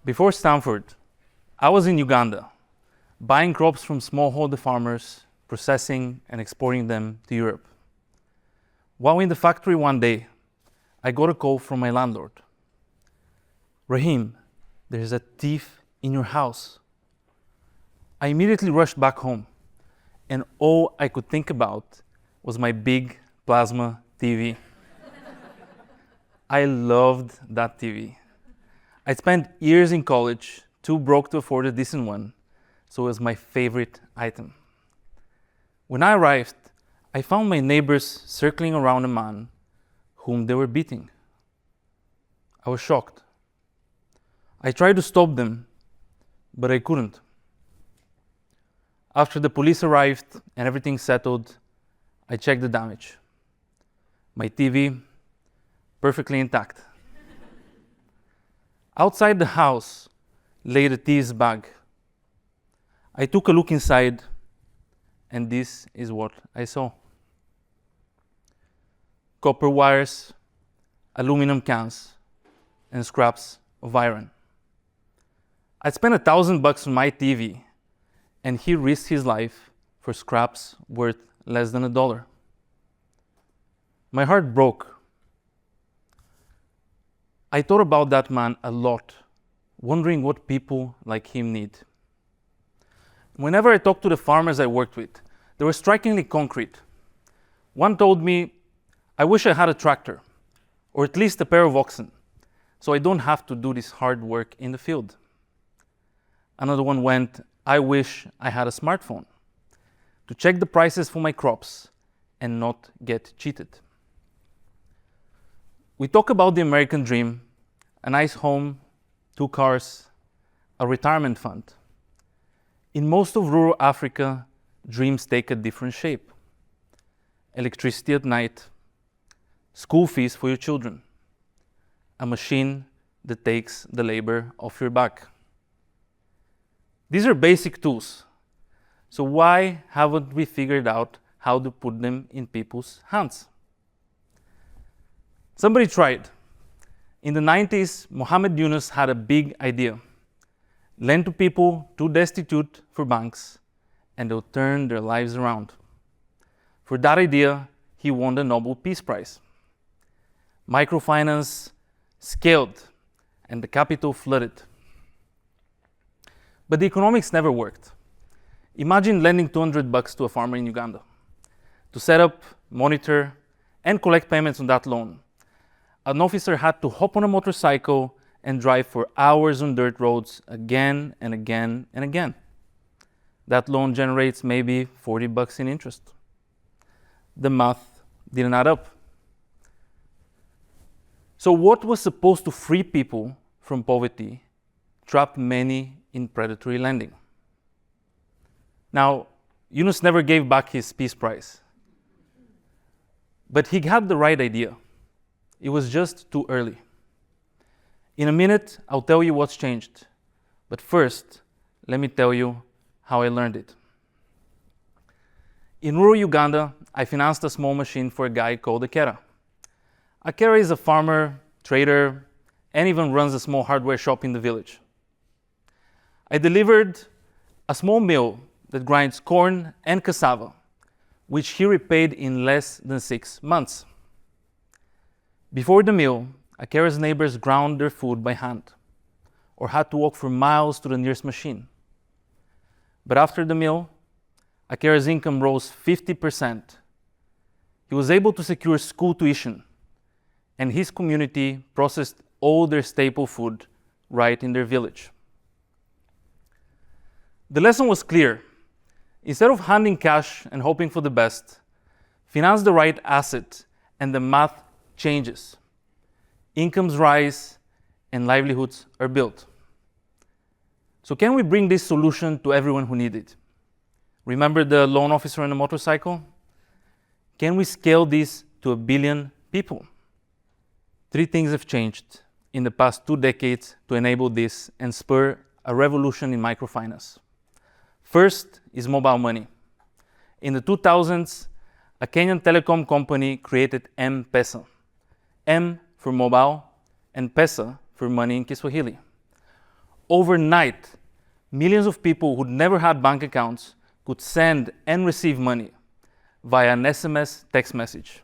Before Stanford, I was in Uganda, buying crops from smallholder farmers, processing and exporting them to Europe. While in the factory one day, I got a call from my landlord. "Rahim, there's a thief in your house." I immediately rushed back home, and all I could think about was my big plasma TV. I loved that TV. I'd spent years in college, too broke to afford a decent one, so it was my favorite item. When I arrived, I found my neighbors circling around a man whom they were beating. I was shocked. I tried to stop them, but I couldn't. After the police arrived and everything settled, I checked the damage. My TV, perfectly intact. Outside the house lay the thief's bag. I took a look inside, and this is what I saw. Copper wires, aluminum cans, and scraps of iron. I'd spent $1,000 on my TV, and he risked his life for scraps worth less than $1. My heart broke. I thought about that man a lot, wondering what people like him need. Whenever I talked to the farmers I worked with, they were strikingly concrete. One told me, "I wish I had a tractor, or at least a pair of oxen, so I don't have to do this hard work in the field." Another one went, "I wish I had a smartphone to check the prices for my crops and not get cheated." We talk about the American dream, a nice home, 2 cars, a retirement fund. In most of rural Africa, dreams take a different shape. Electricity at night, school fees for your children, a machine that takes the labor off your back. These are basic tools, so why haven't we figured out how to put them in people's hands? Somebody tried. In the 90s, Mohammed Yunus had a big idea. Lend to people too destitute for banks, and they'll turn their lives around. For that idea, he won the Nobel Peace Prize. Microfinance scaled, and the capital flooded. But the economics never worked. Imagine lending $200 to a farmer in Uganda. To set up, monitor, and collect payments on that loan, an officer had to hop on a motorcycle and drive for hours on dirt roads again and again and again. That loan generates maybe $40 in interest. The math didn't add up. So what was supposed to free people from poverty trapped many in predatory lending. Now, Yunus never gave back his Peace Prize, but he had the right idea. It was just too early. In a minute, I'll tell you what's changed. But first, let me tell you how I learned it. In rural Uganda, I financed a small machine for a guy called Akera. Akera is a farmer, trader, and even runs a small hardware shop in the village. I delivered a small mill that grinds corn and cassava, which he repaid in less than 6 months. Before the mill, Akera's neighbors ground their food by hand or had to walk for miles to the nearest machine. But after the mill, Akera's income rose 50%. He was able to secure school tuition, and his community processed all their staple food right in their village. The lesson was clear. Instead of handing cash and hoping for the best, finance the right asset and the math changes. Incomes rise and livelihoods are built. So can we bring this solution to everyone who needs it? Remember the loan officer on a motorcycle? Can we scale this to 1 billion people? 3 things have changed in the past 2 decades to enable this and spur a revolution in microfinance. First is mobile money. In the 2000s, a Kenyan telecom company created M-Pesa. M for mobile and Pesa for money in Kiswahili. overnight, millions of people who'd never had bank accounts could send and receive money via an SMS text message.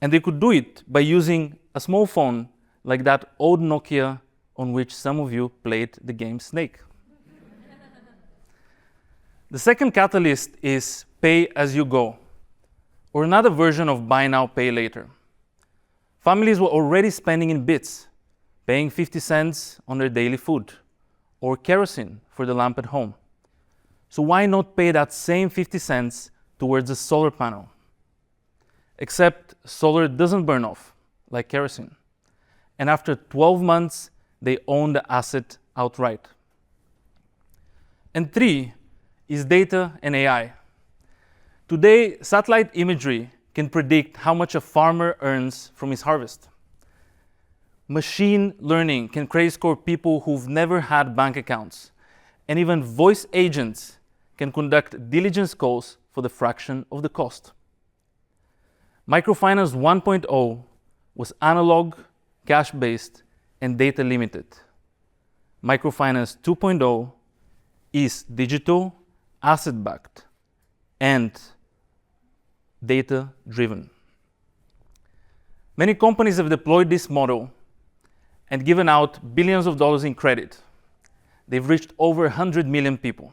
And they could do it by using a small phone like that old Nokia on which some of you played the game Snake. The second catalyst is pay as you go, or another version of buy now, pay later. Families were already spending in bits, paying 50 cents on their daily food, or kerosene for the lamp at home. So why not pay that same 50 cents towards a solar panel? Except solar doesn't burn off, like kerosene. And after 12 months, they own the asset outright. And 3 is data and AI. Today, satellite imagery can predict how much a farmer earns from his harvest. Machine learning can credit score people who've never had bank accounts. And even voice agents can conduct diligence calls for the fraction of the cost. Microfinance 1.0 was analog, cash-based, and data limited. Microfinance 2.0 is digital, asset-backed, and data-driven. Many companies have deployed this model and given out billions of dollars in credit. They've reached over 100 million people,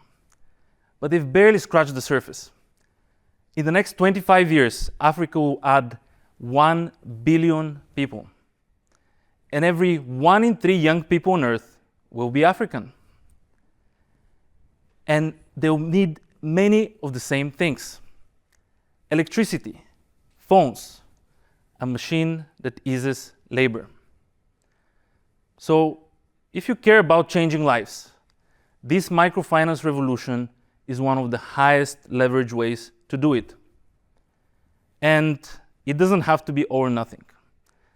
but they've barely scratched the surface. In the next 25 years, Africa will add 1 billion people, and every 1 in 3 young people on Earth will be African. And they'll need many of the same things: electricity, phones, a machine that eases labor. So if you care about changing lives, this microfinance revolution is one of the highest leverage ways to do it. And it doesn't have to be all or nothing.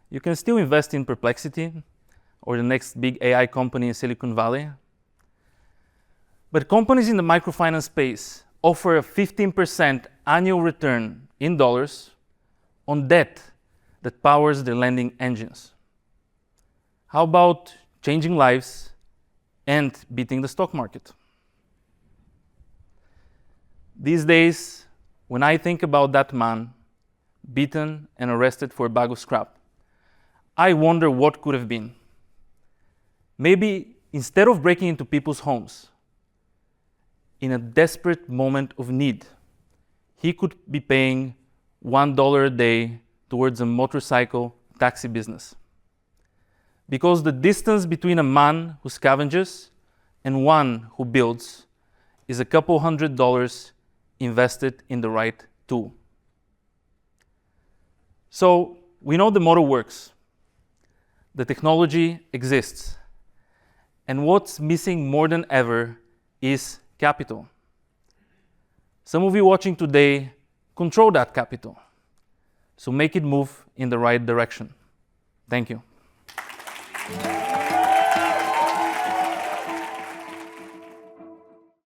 You can still invest in Perplexity or the next big AI company in Silicon Valley. But companies in the microfinance space offer a 15% annual return in dollars on debt that powers their lending engines. How about changing lives and beating the stock market? These days, when I think about that man beaten and arrested for a bag of scrap, I wonder what could have been. Maybe instead of breaking into people's homes, in a desperate moment of need, he could be paying $1 a day towards a motorcycle taxi business. Because the distance between a man who scavenges and one who builds is a couple $100 invested in the right tool. So we know the model works. The technology exists. And what's missing more than ever is capital. Some of you watching today control that capital. So make it move in the right direction. Thank you.